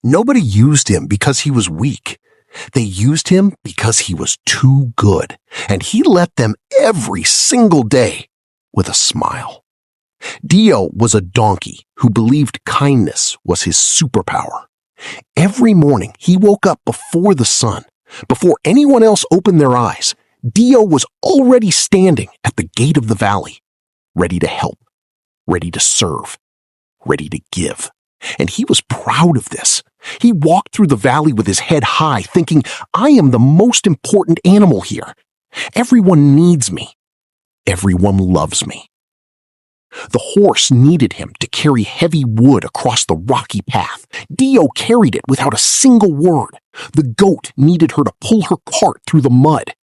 Nobody used him because he was weak. They used him because he was too good, and he let them every single day with a smile. Deio was a donkey who believed kindness was his superpower. Every morning he woke up before the sun. Before anyone else opened their eyes, Deio was already standing at the gate of the valley, ready to help, ready to serve, ready to give. And he was proud of this. He walked through the valley with his head high, thinking, I am the most important animal here. Everyone needs me. Everyone loves me. The horse needed him to carry heavy wood across the rocky path. Deio carried it without a single word. The goat needed her to pull her cart through the mud.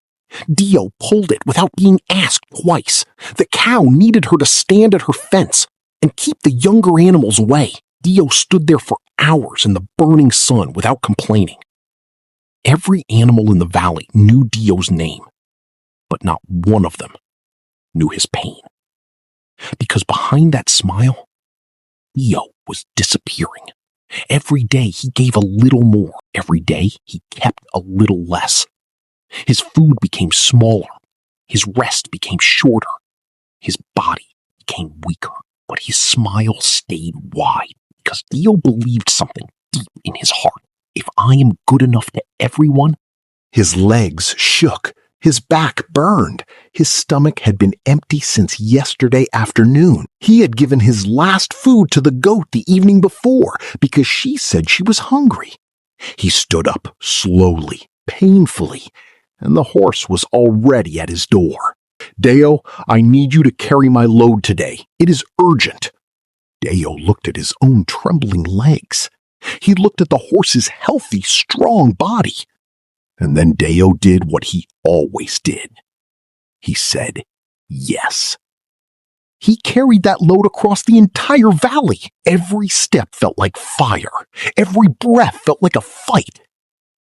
Deio pulled it without being asked twice. The cow needed her to stand at her fence and keep the younger animals away. Deio stood there for hours in the burning sun without complaining. Every animal in the valley knew Deio's name, but not one of them knew his pain. Because behind that smile, Deio was disappearing. Every day he gave a little more. Every day he kept a little less. His food became smaller. His rest became shorter. His body became weaker, but his smile stayed wide because Deio believed something deep in his heart. If I am good enough to everyone, his legs shook. His back burned. His stomach had been empty since yesterday afternoon. He had given his last food to the goat the evening before because she said she was hungry. He stood up slowly, painfully, and the horse was already at his door. Deio, I need you to carry my load today. It is urgent. Deio looked at his own trembling legs. He looked at the horse's healthy, strong body. And then Deio did what he always did. He said yes. He carried that load across the entire valley. Every step felt like fire. Every breath felt like a fight.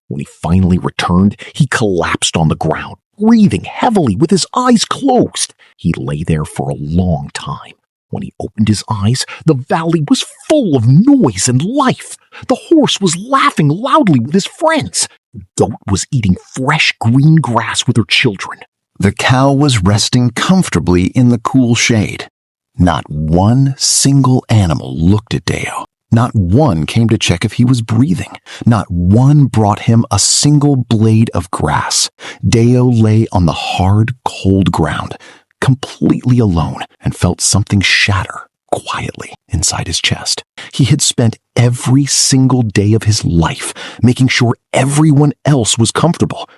When he finally returned, he collapsed on the ground, breathing heavily with his eyes closed. He lay there for a long time. When he opened his eyes, the valley was full of noise and life. The horse was laughing loudly with his friends. The goat was eating fresh green grass with her children. The cow was resting comfortably in the cool shade. Not one single animal looked at Deio. Not one came to check if he was breathing. Not one brought him a single blade of grass. Deio lay on the hard, cold ground, completely alone, and felt something shatter quietly inside his chest. He had spent every single day of his life making sure everyone else was comfortable,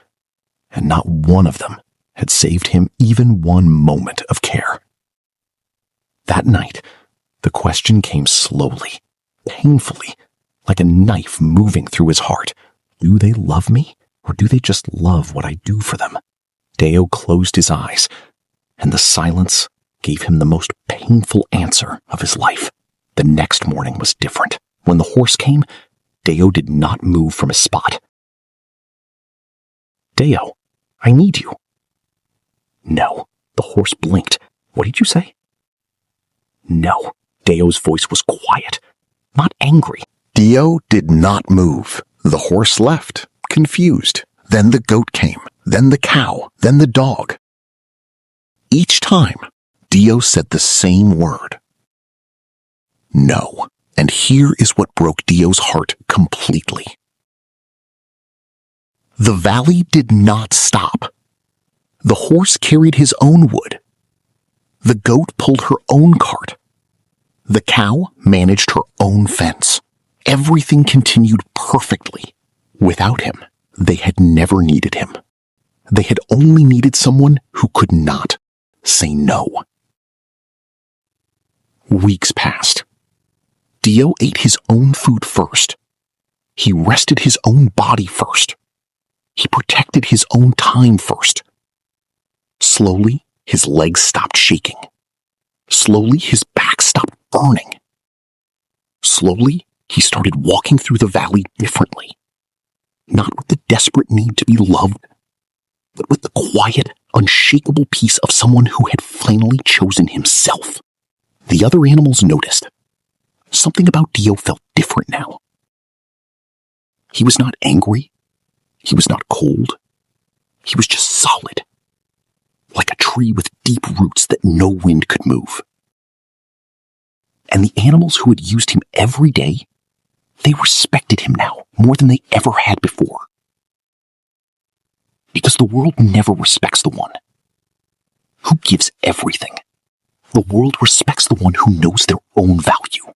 and not one of them had saved him even one moment of care. That night, the question came slowly, painfully, like a knife moving through his heart. Do they love me, or do they just love what I do for them? Deio closed his eyes, and the silence gave him the most painful answer of his life. The next morning was different. When the horse came, Deio did not move from his spot. Deio, I need you. No. The horse blinked. What did you say? No. Deio's voice was quiet, not angry. Deio did not move. The horse left, confused. Then the goat came, then the cow, then the dog. Each time, Deio said the same word. No. And here is what broke Deio's heart completely. The valley did not stop. The horse carried his own wood. The goat pulled her own cart. The cow managed her own fence. Everything continued perfectly. Without him, they had never needed him. They had only needed someone who could not say no. Weeks passed. Deio ate his own food first. He rested his own body first. He protected his own time first. Slowly, his legs stopped shaking. Slowly, his back stopped burning. Slowly, he started walking through the valley differently. Not with the desperate need to be loved, but with the quiet, unshakable peace of someone who had finally chosen himself. The other animals noticed. Something about Deio felt different now. He was not angry. He was not cold. He was just solid, like a tree with deep roots that no wind could move. And the animals who had used him every day, they respected him now more than they ever had before. Because the world never respects the one who gives everything. The world respects the one who knows their own value.